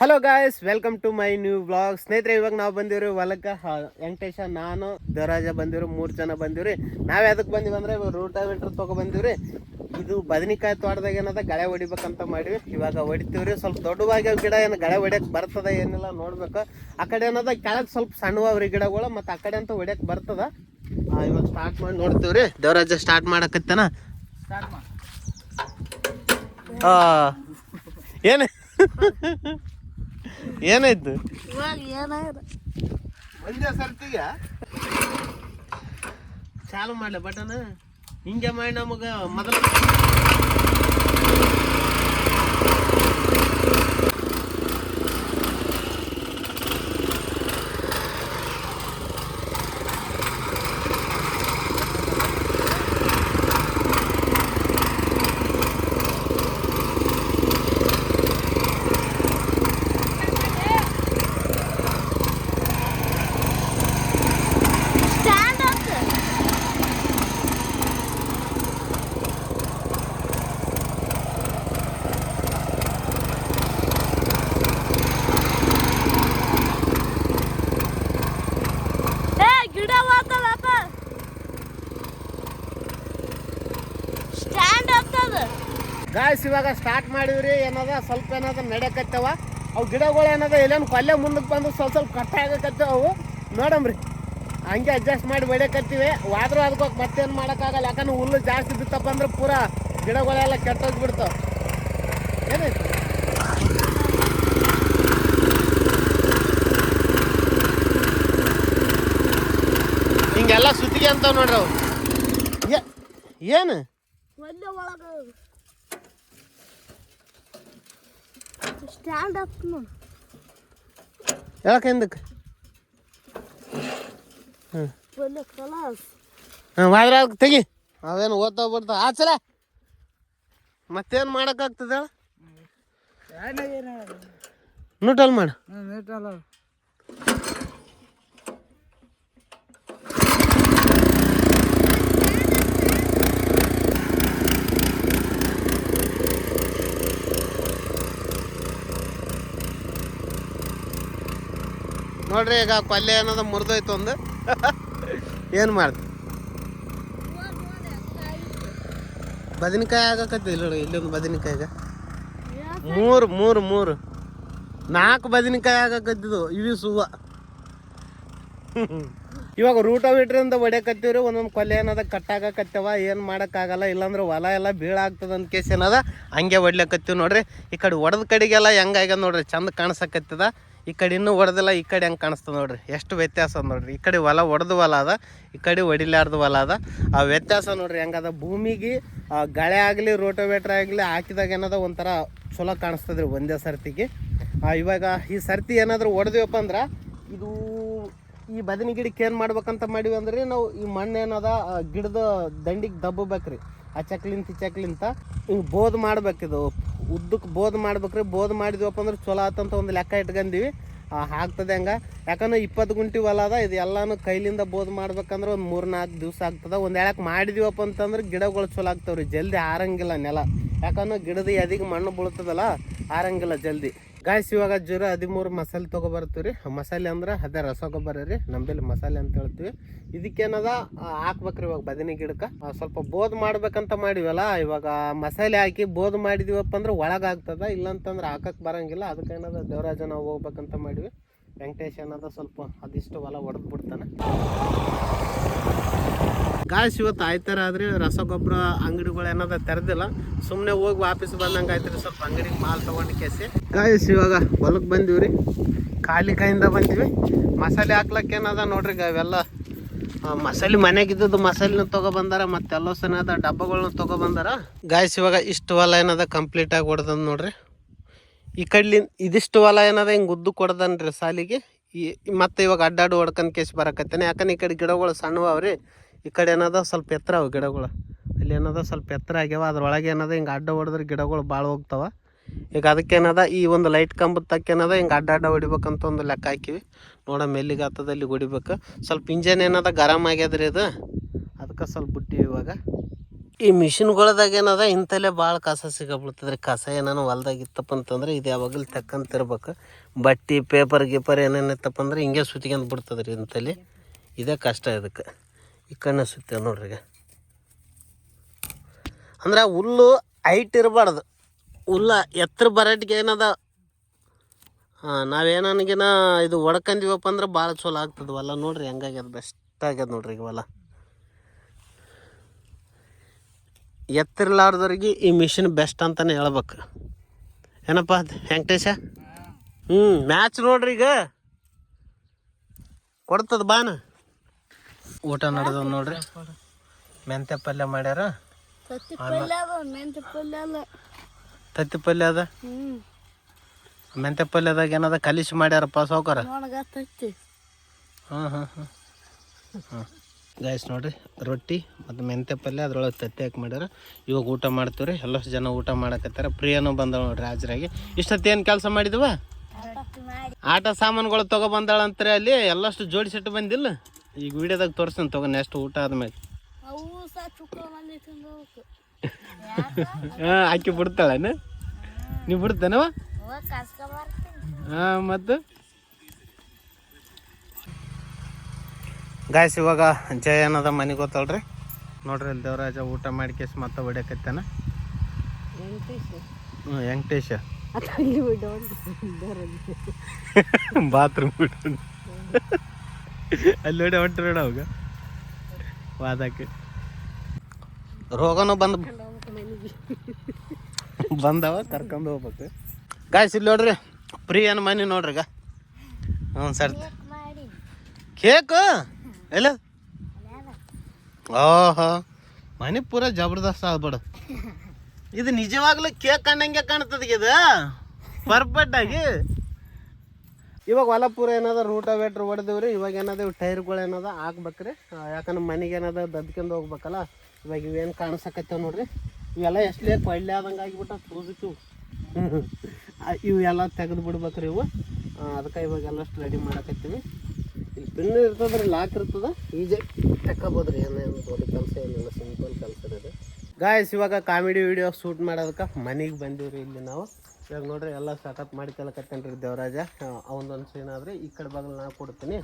Hello guys, welcome to my new blog. ಸ್ನೇಹಿತರೆ, ಇವಾಗ ನಾವು ಬಂದಿವ್ರಿ ಹೊಲಕ್ಕೆ. ವೆಂಕಟೇಶ, ನಾನು, ದೇವರಾಜ ಬಂದಿವ್ರಿ. 3 ಜನ ಬಂದಿವ್ರಿ. ನಾವ್ ಯಾವ್ದಕ್ ಬಂದಿವಿ ಅಂದ್ರೆ ರೂಟಾವೇಟರ್ ತಗೊಬಂದಿವ್ರಿ. ಇದು ಬದನಿಕಾಯಿ ತೋಟದಾಗ ಏನದ ಗಳೆ ಹೊಡಿಬೇಕಂತ ಮಾಡಿವಿ. ಇವಾಗ ಹೊಡಿತೀವ್ರಿ. ಸ್ವಲ್ಪ ದೊಡ್ಡವಾಗಿ ಗಿಡ ಏನು ಗಳೆ ಹೊಡ್ಯಕ್ ಬರ್ತದ ಏನಿಲ್ಲ ನೋಡ್ಬೇಕು. ಆ ಕಡೆ ಏನದ ಕೆಳಗ್ ಸ್ವಲ್ಪ ಸಣ್ಣವ್ರಿ ಗಿಡಗಳು, ಮತ್ತೆ ಆ ಕಡೆ ಅಂತ ಹೊಡ್ಯಕ್ ಬರ್ತದ. ಇವಾಗ ಸ್ಟಾರ್ಟ್ ಮಾಡಿ ನೋಡ್ತೀವ್ರಿ. ದೇವರಾಜ ಸ್ಟಾರ್ಟ್ ಮಾಡಕತ್ತೇನ. ಏನ ಏನಾಯ್ತು? ಒಂದೇ ಸರ್ತಿಗೆ ಚಾಲು ಮಾಡ್ಲಿ ಬಟನ್. ಹಿಂಗೆ ಮಾಡಿ ನಮಗ ಮೊದಲು ಗಾಯ್ಸ್ ಇವಾಗ ಸ್ಟಾರ್ಟ್ ಮಾಡಿವ್ರಿ. ಏನದ ಸ್ವಲ್ಪ ಏನದ ನಡೆಯಕತ್ತವ. ಅವು ಗಿಡಗಳು ಏನದ ಎಲ್ಲೇನು ಕೊಲ್ಲೆ ಮುಂದಕ್ಕೆ ಬಂದು ಸ್ವಲ್ಪ ಕಟ್ಟ ಆಗಕತ್ತವ. ಅವು ನೋಡಮ್ರಿ, ಹಂಗೆ ಅಡ್ಜಸ್ಟ್ ಮಾಡಿ ಹೊಡ್ಯಕತ್ತೀವಿ. ಆದ್ರೂ ಅದಕ್ಕೆ ಮತ್ತೇನು ಮಾಡೋಕ್ಕಾಗಲ್ಲ. ಯಾಕಂದ್ರೆ ಹುಲ್ಲು ಜಾಸ್ತಿ ಬಿತ್ತಪ್ಪ ಅಂದ್ರೆ ಪೂರಾ ಗಿಡಗಳೆಲ್ಲ ಕೆಟ್ಟೋಗ್ಬಿಡ್ತಾವ. ಏನಾಯ್ತು? ಹಿಂಗೆಲ್ಲ ಸುತ್ತಿಗೆ ಅಂತ ನೋಡ್ರಿ ಅವು. ಏನು ಸ್ಟ್ಯಾಂಡ್ ಅಪ್ ಯಾಕೆಂದಕ್ಕೆ ವಾದ್ರ ತೆಗಿ. ಅವೇನು ಓದ್ತಾ ಬಿಡ್ತಾವ ಆಚಲ. ಮತ್ತೇನು ಮಾಡೋಕ್ಕಾಗ್ತದ? ನ್ಯೂಟ್ರಲ್ ಮಾಡು. ನೋಡ್ರಿ, ಈಗ ಕೊಲ್ಲೆ ಏನದ ಮುರಿದೋಯ್ತು ಒಂದು. ಏನು ಮಾಡ್ತಿ? ಬದನಿಕಾಯಿ ಆಗಕತ್ತಿ ನೋಡಿ. ಇಲ್ಲೊಂದು ಬದನಿಕಾಯಿಗ ಮೂರು 4 ಬದನಿಕಾಯಿ ಆಗಕತ್ತಿದ್ದು. ಇವು ಸುವ ಇವಾಗ ರೂಟಾವೇಟ್ರಿಂದ ಹೊಡ್ಯಕತ್ತೀವ್ರಿ. ಒಂದೊಂದು ಕೊಲ್ಲೆ ಏನದ ಕಟ್ಟಾಗಕತ್ತವ. ಏನು ಮಾಡೋಕ್ಕಾಗಲ್ಲ. ಇಲ್ಲಾಂದ್ರೆ ಹೊಲ ಎಲ್ಲ ಬೀಳಾಗ್ತದ ಅಂತ ಕೇಸ್ ಏನದ ಹಂಗೆ ಹೊಡ್ಲಕತ್ತೀವಿ ನೋಡ್ರಿ. ಈ ಕಡೆ ಹೊಡೆದ ಕಡೆಗೆಲ್ಲ ಹೆಂಗಾಗ್ಯದ ನೋಡ್ರಿ, ಚಂದ ಕಾಣಿಸಕತ್ತದ. ಈ ಕಡೆ ಇನ್ನೂ ಹೊಡೆದಿಲ್ಲ, ಈ ಕಡೆ ಹೆಂಗೆ ಕಾಣಿಸ್ತದೆ ನೋಡ್ರಿ. ಎಷ್ಟು ವ್ಯತ್ಯಾಸ ಅದ ನೋಡ್ರಿ. ಈ ಕಡೆ ಹೊಲ ಹೊಡೆದು ಹೊಲ ಅದ, ಈ ಕಡೆ ಹೊಡಿಲಾರ್ದು ಹೊಲ ಅದ. ಆ ವ್ಯತ್ಯಾಸ ನೋಡ್ರಿ ಹೆಂಗದ. ಭೂಮಿಗೆ ಗಳೆ ಆಗಲಿ ರೋಟೋವೇಟ್ರ್ ಆಗಲಿ ಹಾಕಿದಾಗ ಏನದ ಒಂಥರ ಚಲೋ ಕಾಣಿಸ್ತದ್ರಿ ಒಂದೇ ಸರ್ತಿಗೆ. ಇವಾಗ ಈ ಸರ್ತಿ ಏನಾದರೂ ಹೊಡೆದಿವಪ್ಪ ಅಂದ್ರೆ ಇದು ಈ ಬದನಿ ಗಿಡಕ್ಕೆ ಏನು ಮಾಡ್ಬೇಕಂತ ಮಾಡಿವಿ ಅಂದ್ರೆ ನಾವು ಈ ಮಣ್ಣು ಏನದ ಗಿಡದ ದಂಡಿಗೆ ದಬ್ಬಬೇಕ್ರಿ. ಆ ಚಕ್ಲಿಂತ ಹಿಂಗೆ ಬೋದ್ ಮಾಡ್ಬೇಕಿದು. ಉದ್ದಕ್ಕೆ ಬೋದ್ ಮಾಡ್ಬೇಕ್ರಿ. ಬೋದ್ ಮಾಡಿದ್ವಪ್ಪ ಅಂದ್ರೆ ಚಲೋ ಆತಂತ ಒಂದು ಲೆಕ್ಕ ಇಟ್ಕೊಂಡಿವಿ. ಆಗ್ತದೆ ಹಂಗೆ. ಯಾಕಂದ್ರೆ 20 ಗುಂಟಿ ಹೊಲ ಅದ. ಇದು ಎಲ್ಲನೂ ಕೈಲಿಂದ ಬೋದ್ ಮಾಡ್ಬೇಕಂದ್ರೆ ಒಂದು 3-4 ದಿವಸ ಆಗ್ತದೆ. ಒಂದು ಹೇಳಕ್ಕೆ ಮಾಡಿದೀವಪ್ಪ ಅಂತಂದ್ರೆ ಗಿಡಗಳು ಚಲೋ ಆಗ್ತಾವ್ರಿ. ಜಲ್ದಿ ಆರಂಗಿಲ್ಲ ನೆಲ. ಯಾಕಂದ್ರೆ ಗಿಡದ ಎದಿಗೆ ಮಣ್ಣು ಬೀಳ್ತದಲ್ಲ, ಆರಂಗಿಲ್ಲ ಜಲ್ದಿ. ಗಾಯ್ಸ್ ಇವಾಗ 013 ಮಸಾಲೆ ತೊಗೊಬರ್ತೀವಿ ರೀ. ಮಸಾಲೆ ಅಂದ್ರೆ ಅದೇ ರಸಗೊಬ್ಬರ ರೀ, ನಮ್ಮಲ್ಲಿ ಮಸಾಲೆ ಅಂತ ಹೇಳ್ತೀವಿ. ಇದಕ್ಕೇನದ ಹಾಕ್ಬೇಕ್ರಿ ಇವಾಗ ಬದನೆ ಗಿಡಕ್ಕೆ. ಸ್ವಲ್ಪ ಬೋದ್ ಮಾಡ್ಬೇಕಂತ ಮಾಡಿವಲ್ಲ, ಇವಾಗ ಮಸಾಲೆ ಹಾಕಿ ಬೋದ್ ಮಾಡಿದೀವಪ್ಪ ಅಂದ್ರೆ ಒಳಗಾಗ್ತದ. ಇಲ್ಲಂತಂದ್ರೆ ಹಾಕಕ್ಕೆ ಬರಂಗಿಲ್ಲ. ಅದಕ್ಕೆ ಏನದ ದೇವರಾಜ ನಾವು ಹೋಗ್ಬೇಕಂತ ಮಾಡಿವಿ. ವೆಂಕಟೇಶ್ ಏನದ ಸ್ವಲ್ಪ ಅದಿಷ್ಟು ಹೊಲ ಹೊಡೆದು ಬಿಡ್ತಾನೆ. ಗಾಯ್ಸ್ ಇವತ್ತು ಆಯ್ತಾರ ಆದ್ರೆ ರಸಗೊಬ್ಬರ ಅಂಗಡಿಗಳು ಏನದ ತೆರೆದಿಲ್ಲ. ಸುಮ್ಮನೆ ಹೋಗಿ ವಾಪಸ್ ಬಂದಂಗೆ ಆಯ್ತು ರೀ. ಸ್ವಲ್ಪ ಅಂಗಡಿಗೆ ಮಾಲ್ ತೊಗೊಂಡು ಕೇಸಿ ಗಾಯ್ಸ್ ಇವಾಗ ಹೊಲಕ್ಕೆ ಬಂದೀವಿ ರೀ. ಖಾಲಿ ಕೈಯಿಂದ ಬಂದೀವಿ. ಮಸಾಲೆ ಹಾಕ್ಲಕ್ಕೆ ಏನದ ನೋಡ್ರಿ. ಅವೆಲ್ಲ ಮಸಾಲೆ ಮನೆಗಿದ್ದದ್ದು ಮಸಾಲೆನ ತೊಗೊಬಂದಾರ. ಮತ್ತು ಎಲ್ಲೋ ಸನದ ಡಬ್ಬಗಳನ್ನ ತೊಗೊಬಂದಾರ. ಗಾಯ್ಸ್ ಇವಾಗ ಇಷ್ಟು ಹೊಲ ಏನದ ಕಂಪ್ಲೀಟಾಗಿ ಹೊಡೆದ ನೋಡ್ರಿ. ಈ ಕಡ್ಲಿಂದ ಇದಿಷ್ಟು ಹೊಲ ಏನದ ಹಿಂಗೆ ಉದ್ದು ಕೊಡ್ದನ್ರಿ ಸಾಲಿಗೆ. ಮತ್ತೆ ಇವಾಗ ಅಡ್ಡಾಡು ಹೊಡ್ಕೊಂಡು ಕೇಸಿ ಬರಕತ್ತೇನೆ. ಯಾಕಂದ್ರೆ ಈ ಕಡೆ ಗಿಡಗಳು ಸಣ್ಣವವ್ರಿ. ಈ ಕಡೆ ಏನದ ಸ್ವಲ್ಪ ಎತ್ತರ ಅವು ಗಿಡಗಳು. ಅಲ್ಲಿ ಏನದ ಸ್ವಲ್ಪ ಎತ್ತರ ಆಗ್ಯಾವ. ಅದ್ರೊಳಗೆ ಏನದ ಹಿಂಗೆ ಅಡ್ಡ ಹೊಡೆದ್ರೆ ಗಿಡಗಳು ಭಾಳ ಹೋಗ್ತಾವ. ಈಗ ಅದಕ್ಕೇನದ ಈ ಒಂದು ಲೈಟ್ ಕಂಬದ ತಕ್ಕೇನದ ಹಿಂಗೆ ಅಡ್ಡ ಹೊಡಿಬೇಕಂತ ಒಂದು ಲೆಕ್ಕ ಹಾಕಿವಿ. ನೋಡ ಮೆಲ್ಲಿಗೆ ಹತ್ತದಲ್ಲಿ ಹೊಡಿಬೇಕು. ಸ್ವಲ್ಪ ಇಂಜನ್ ಏನದ ಗರಮ್ ಆಗ್ಯದ್ರಿ ಇದು, ಅದಕ್ಕೆ ಸ್ವಲ್ಪ ಬಿಟ್ಟಿವಿ ಇವಾಗ. ಈ ಮಿಷಿನ್ಗಳದಾಗ ಏನದ ಇಂಥಲ್ಲೇ ಭಾಳ ಕಸ ಸಿಗಬಿಡ್ತದ್ರಿ. ಕಸ ಏನಾನು ಹೊಲ್ದಾಗ ಇತ್ತಪ್ಪ ಅಂತಂದ್ರೆ ಇದು ಯಾವಾಗಲೂ ತಕ್ಕಂತಿರ್ಬೇಕು. ಬಟ್ಟೆ ಪೇಪರ್ ಗೀಪರ್ ಏನೇನು ಇತ್ತಪ್ಪ ಅಂದ್ರೆ ಹಿಂಗೆ ಸುತ್ಕೊಂಡ್ ಬಿಡ್ತದ್ರಿ ಇಂಥಲ್ಲಿ. ಇದೇ ಕಷ್ಟ ಇದಕ್ಕೆ. ಈ ಕಣ್ಣು ಸುತ್ತೇವೆ ನೋಡ್ರಿ ಈಗ. ಅಂದ್ರೆ ಹುಲ್ಲು ಹೈಟ್ ಇರಬಾರ್ದು, ಹುಲ್ಲ ಎತ್ತರ ಬರಟಿಗೆ ಏನದ ನಾವೇನನ್ಗಿನ ಇದು ಹೊಡ್ಕಂದಿವಪ್ಪ ಅಂದ್ರೆ ಭಾಳ ಚಲೋ ಆಗ್ತದೆ ಹೊಲ. ನೋಡ್ರಿ ಹೆಂಗಾಗ್ಯದ, ಬೆಸ್ಟ್ ಆಗ್ಯದ ನೋಡ್ರಿ ಈಗ ಹೊಲ. ಎತ್ತಿರ್ಲಾರ್ದವ್ರಿಗೆ ಈ ಮಿಷಿನ್ ಬೆಸ್ಟ್ ಅಂತಲೇ ಹೇಳ್ಬೇಕು. ಏನಪ್ಪ ವೆಂಕಟೇಶ? ಮ್ಯಾಚ್ ನೋಡ್ರಿ ಈಗ ಕೊಡ್ತದ ಬಾನ. ಊಟ ನಡೆದ ನೋಡ್ರಿ. ಮೆಂತ್ಯ ಪಲ್ಯ ಮಾಡ್ಯಾರ, ತತ್ತಿ ಪಲ್ಯ ಅದ. ಮೆಂತ್ಯ ಪಲ್ಯದಾಗ ಏನದ ಕಲಿಸಿ ಮಾಡ್ಯಾರಪ್ಪ ಸಾವ್ಕಾರ. ಗಾಯ್ಸ್ ನೋಡ್ರಿ, ರೊಟ್ಟಿ ಮತ್ತು ಮೆಂತ್ಯ ಪಲ್ಯ ಅದ್ರೊಳಗೆ ತತ್ತಿ ಹಾಕಿ ಮಾಡ್ಯಾರ. ಇವಾಗ ಊಟ ಮಾಡ್ತೀವ್ರಿ. ಎಲ್ಲಷ್ಟು ಜನ ಊಟ ಮಾಡಕತ್ತಾರ. ಪ್ರಿಯನೂ ಬಂದಳ ನೋಡ್ರಿ ಹಾಜರಾಗಿ. ಇಷ್ಟೊತ್ತೇನು ಕೆಲಸ ಮಾಡಿದ್ವ? ಆಟ ಸಾಮಾನುಗಳು ತೊಗೊಬಂದಾಳಂತಾರೆ. ಅಲ್ಲಿ ಎಲ್ಲಷ್ಟು ಜೋಡಿಸಿಟ್ಟು ಬಂದಿಲ್ಲ. ಈಗ ವಿಡಿಯೋದಾಗ ತೋರಿಸ್ತೀನಿ ತಗೋ ನೆಕ್ಸ್ಟ್ ಊಟ ಆದ್ಮೇಲೆ. ಹಾಂ ಆಕಿ ಬಿಡ್ತಾಳೇನ? ನೀವು ಬಿಡ್ತಾನವ? ಹಾಂ ಮತ್ತು ಗಾಯ್ಸ್ ಇವಾಗ ಜಯ ಏನದ ಮನೆಗೆ ಗೊತ್ತಲ್ರಿ. ನೋಡ್ರಿ ಅಲ್ಲಿ ದೇವರಾಜ ಊಟ ಮಾಡಿ ಕೇಸ್ ಮತ್ತೆ ಹೊಡ್ಯಾಕತ್ತಾನ. ವೆಂಕಟೇಶ ಬಾತ್ರೂಮ್ ಬಿಟ್ಟು ಅಲ್ಲಿ ನೋಡಿ ಹೊಂಟ್ರಿ ನೋಡ ಅವಾಗ ವಾದಕ್ಕೆ. ರೋಗನೂ ಬಂದವ ಕರ್ಕೊಂಡು ಹೋಗ್ಬೇಕು. ಗಾಯ್ಸ್ ಇಲ್ಲಿ ನೋಡ್ರಿ ಪ್ರಿಯನ ಮನೆ ನೋಡ್ರಿ ಈಗ. ಹ್ಞೂ ಸರ್ ಕೇಕು ಎಲ್ಲ. ಓಹೋ ಮನೆ ಪೂರ ಜಬರ್ದಸ್ತ್ ಆಗ್ಬಿಡು. ಇದು ನಿಜವಾಗ್ಲೂ ಕೇಕ್ ಕಂಡಂಗೆ ಕಾಣ್ತದ ಇದು ಪರ್ಫೆಕ್ಟ್ ಆಗಿ. ಇವಾಗ ಹೊಲ ಪೂರ ಏನದ ರೂಟವೇಟ್ರ್ ಹೊಡೆದಿವ್ರಿ. ಇವಾಗ ಏನದ ಇವು ಟೈರ್ಗಳು ಏನದ ಹಾಕ್ಬೇಕ್ರಿ. ಯಾಕಂದ್ರೆ ಮನೆಗೆ ಏನದ ದದ್ಕೊಂಡು ಹೋಗ್ಬೇಕಲ್ಲ. ಇವಾಗ ಇವೇನು ಕಾಣಿಸಕತ್ತೇವೆ ನೋಡ್ರಿ. ಇವೆಲ್ಲ ಎಷ್ಟೇ ಕೊಳ್ಳೆ ಆದಂಗೆ ಆಗಿಬಿಟ್ಟು ತೋರಿಸಿವು. ಇವೆಲ್ಲ ತೆಗೆದು ಬಿಡ್ಬೇಕ್ರಿ ಇವು. ಅದಕ್ಕೆ ಇವಾಗ ಎಲ್ಲಷ್ಟು ರೆಡಿ ಮಾಡಕತ್ತೀವಿ. ಇಲ್ಲಿ ಪಿನ್ ಇರ್ತದ್ರಿ, ಲಾಕ್ ಇರ್ತದ, ಈಜೆ ತಕ್ಕೋಬೋದ್ರಿ. ಏನೇನು ದೊಡ್ಡ ಕೆಲಸ ಏನಿಲ್ಲ, ಸಿಂಪಲ್ ಕೆಲಸ ಇದೆ. ಗಾಯ್ಸ್ ಇವಾಗ ಕಾಮಿಡಿ ವಿಡಿಯೋ ಶೂಟ್ ಮಾಡೋದಕ್ಕೆ ಮನೆಗೆ ಬಂದೀವ್ರಿ. ಇಲ್ಲಿ ನಾವು ಇವಾಗ ನೋಡ್ರಿ ಎಲ್ಲ ಸಖತ್ ಮಾಡ್ಕೊಳಕತ್ತೇನ್ರಿ ದೇವರಾಜ. ಅವನದೊಂದು ಸೀನ್ ಆದ್ರೆ ಈ ಕಡೆ ಬಾಗಿಲು ನಾ ಕೊಡ್ತೀನಿ.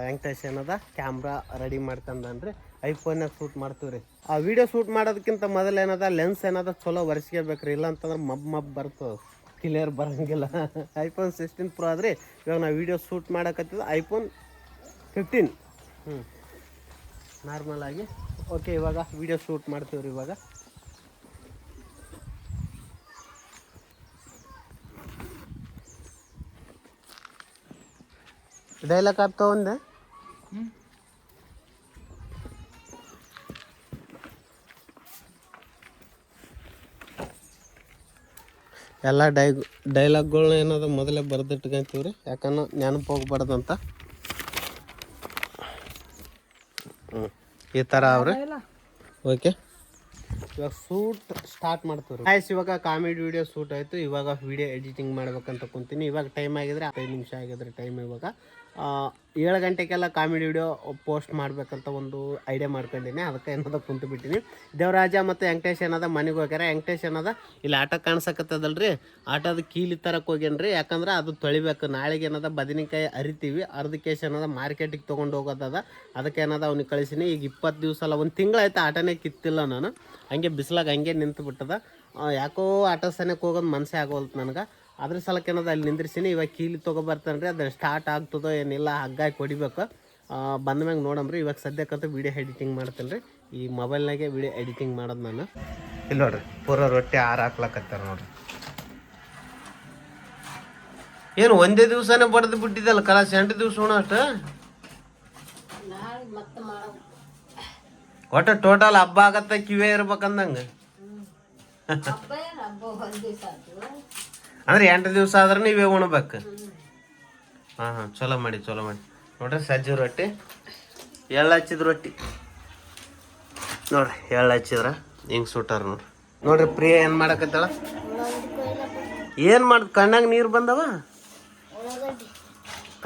ವೆಂಕಟೇಶ್ ಏನದ ಕ್ಯಾಮ್ರಾ ರೆಡಿ ಮಾಡ್ಕೊಂಡನ್ರಿ. ಐಫೋನ್ನಾಗ ಶೂಟ್ ಮಾಡ್ತೀವಿ ರೀ. ಆ ವಿಡಿಯೋ ಶೂಟ್ ಮಾಡೋದಕ್ಕಿಂತ ಮೊದಲು ಏನದ ಲೆನ್ಸ್ ಏನದ ಚಲೋ ಒರೆಸ್ಕೋಬೇಕ್ರಿ. ಇಲ್ಲ ಅಂತಂದ್ರೆ ಮಬ್ ಬರ್ತದೆ, ಕ್ಲಿಯರ್ ಬರೋಂಗಿಲ್ಲ. ಐಫೋನ್ 16 Pro ಆದ್ರಿ. ಇವಾಗ ನಾವು ವಿಡಿಯೋ ಶೂಟ್ ಮಾಡಕತ್ತಿದ್ದು iPhone 15. ನಾರ್ಮಲ್ ಆಗಿ ಓಕೆ. ಇವಾಗ ವಿಡಿಯೋ ಶೂಟ್ ಮಾಡ್ತೀವಿ ರೀ. ಇವಾಗ ಡೈಲಾಗ್ ಆಗ್ತಾ ಒಂದೆ. ಎಲ್ಲ ಡೈಲಾಗ್ಗಳ್ನ ಏನದ ಮೊದಲೇ ಬರೆದಿಟ್ಕೊಂತೀವಿ ರೀ. ಯಾಕಂದ್ರೆ ನೆನಪು ಹೋಗ್ಬಾರ್ದಂತ. ಈ ಥರ ಅವ್ರಿ. ಓಕೆ ಇವಾಗ ಶೂಟ್ ಸ್ಟಾರ್ಟ್ ಮಾಡ್ತೀವಿ. ಆಯ್ತು ಇವಾಗ ಕಾಮಿಡಿ ವಿಡಿಯೋ ಶೂಟ್ ಆಯಿತು. ಇವಾಗ ವಿಡಿಯೋ ಎಡಿಟಿಂಗ್ ಮಾಡ್ಬೇಕಂತ ಕುಂತೀನಿ. ಇವಾಗ ಟೈಮ್ ಆಗಿದ್ರೆ 5 ನಿಮಿಷ ಆಗಿದ್ರೆ ಟೈಮ್. ಇವಾಗ 7 ಗಂಟೆಗೆಲ್ಲ ಕಾಮಿಡಿ ವಿಡಿಯೋ ಪೋಸ್ಟ್ ಮಾಡ್ಬೇಕಂತ ಒಂದು ಐಡಿಯಾ ಮಾಡ್ಕೊಂಡಿನಿ. ಅದಕ್ಕೆ ಏನದ ಕುಂತು ಬಿಟ್ಟಿನಿ. ದೇವರಾಜ ಮತ್ತು ವೆಂಕಟೇಶ್ ಏನದ ಮನೆಗೆ ಹೋಗ್ಯಾರ. ವೆಂಕಟೇಶ್ ಏನದ ಇಲ್ಲಿ ಆಟ ಕಾಣಿಸಕತ್ತದಲ್ರಿ, ಆಟದ ಕೀಲಿ ತರಕ್ಕೆ ಹೋಗ್ಯಾನ್ರಿ. ಯಾಕಂದ್ರೆ ಅದು ತೊಳಿಬೇಕು. ನಾಳೆಗೆ ಏನದ ಬದನೆಕಾಯಿ ಅರಿತೀವಿ, ಅರ್ಧಕೇಶ್ ಏನದ ಮಾರ್ಕೆಟಿಗೆ ತೊಗೊಂಡು ಹೋಗೋದದ. ಅದಕ್ಕೆ ಏನದ ಅವ್ನಿಗೆ ಕಳಿಸಿನಿ. ಈಗ 20 ದಿವಸ ಅಲ್ಲ, ಒಂದು ತಿಂಗಳಾಯ್ತು ಆಟನೇ ಕಿತ್ತಿಲ್ಲ ನಾನು. ಹಂಗೆ ಬಿಸಿಲಾಗ ಹಂಗೆ ನಿಂತು ಬಿಟ್ಟದ. ಯಾಕೋ ಆಟ ಸನಕ್ಕೆ ಹೋಗೋದು ಮನಸ್ಸೇ ಆಗೋಲ್ತು ನನಗೆ. ಅದ್ರ ಸಲಕ್ಕೆ ಏನದ ಅಲ್ಲಿ ನಿಂದ್ರಿಸಿನಿ. ಇವಾಗ ಕೀಲಿ ತೊಗೊಬರ್ತಾನೆ ರೀ. ಅದು ಸ್ಟಾರ್ಟ್ ಆಗ್ತದೋ ಏನಿಲ್ಲ, ಹಗ್ಗಾಗಿ ಹೊಡಿಬೇಕು. ಬಂದ ಮ್ಯಾಗ ನೋಡಮ್ರಿ. ಇವಾಗ ಸದ್ಯಕ್ಕಂತೂ ವಿಡಿಯೋ ಎಡಿಟಿಂಗ್ ಮಾಡ್ತೇನೆ ರೀ. ಈ ಮೊಬೈಲ್ನಾಗೆ ವಿಡಿಯೋ ಎಡಿಟಿಂಗ್ ಮಾಡೋದು ನಾನು. ಇಲ್ಲಿ ನೋಡ್ರಿ ಪೂರ ರೊಟ್ಟಿ ಹಾಕ್ಲಕತ್ತಾರ ನೋಡ್ರಿ. ಏನು ಒಂದೇ ದಿವಸನೇ ಬಡ್ದು ಬಿಟ್ಟಿದ್ದಲ್ಲ ಕಲಾಸ, 8 ದಿವಸ ಉಣ ಅಷ್ಟು. ಒಟ್ಟು ಟೋಟಲ್ ಹಬ್ಬ ಆಗತ್ತ ಕಿವೇ ಇರ್ಬೇಕಂದಂಗೆ. ಅಂದ್ರೆ 8 ದಿವಸ ಆದ್ರೆ ನೀವೇ ಉಣ್ಬೇಕು. ಹಾಂ ಚಲೋ ಮಾಡಿ ನೋಡ್ರಿ. ಸಜ್ಜಿ ರೊಟ್ಟಿ, ಎಳ್ಳು ಹಚ್ಚಿದ ರೊಟ್ಟಿ ನೋಡ್ರಿ. ಎಳ್ಳು ಹಚ್ಚಿದ್ರ ಹಿಂಗೆ ಸುಟ್ಟಾರ ನೋಡ್ರಿ. ಪ್ರಿಯ ಏನು ಮಾಡಕತ್ತಾಳ? ಏನು ಮಾಡ್ದು ಕಣ್ಣಾಗ ನೀರು ಬಂದವ?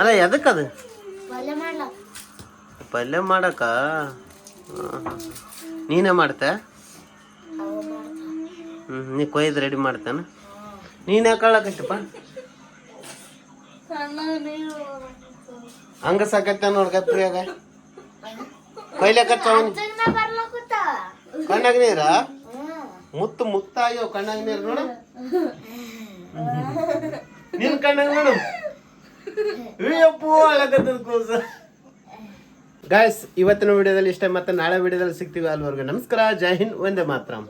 ಅಲ್ಲ ಎದಕ್ಕದು? ಪಲ್ಯ ಮಾಡಕ್ಕ ನೀನೇ ಮಾಡ್ತೆ? ನೀ ಕೊಯ್ದು ರೆಡಿ ಮಾಡ್ತಾನ. ನೀನು ಯಾಕೆ ಅಳಕತ್ತಪ್ಪ? ಹಂಗ ಸಾಕತ್ತ ನೋಡ್ಕ ಪ್ರಿಯಾಗ ಕೊಯ್ಲಕತ್ತ ಕಣ್ಣಾಗ ನೀರ ಮುತ್ತ ಆಗ್ಯಾವ ಕಣ್ಣಾಗ ನೀರು ನೋಡು. ನಿನ್ ಕಣ್ಣಾಗ ನೋಡು. ಅಯ್ಯಪ್ಪೋ ಅಳಕತ್ತದ ಕೂಸ. ಗಾಯ್ಸ್, ಇವತ್ತಿನ ವಿಡಿಯೋದಲ್ಲಿ ಇಷ್ಟ, ಮತ್ತೆ ನಾಳೆ ವಿಡಿಯೋದಲ್ಲಿ ಸಿಗ್ತೀವಿ. ಅಲ್ಲಿವರೆಗೂ ನಮಸ್ಕಾರ, ಜೈ ಹಿಂದ್, ವಂದೇ ಮಾತರಂ.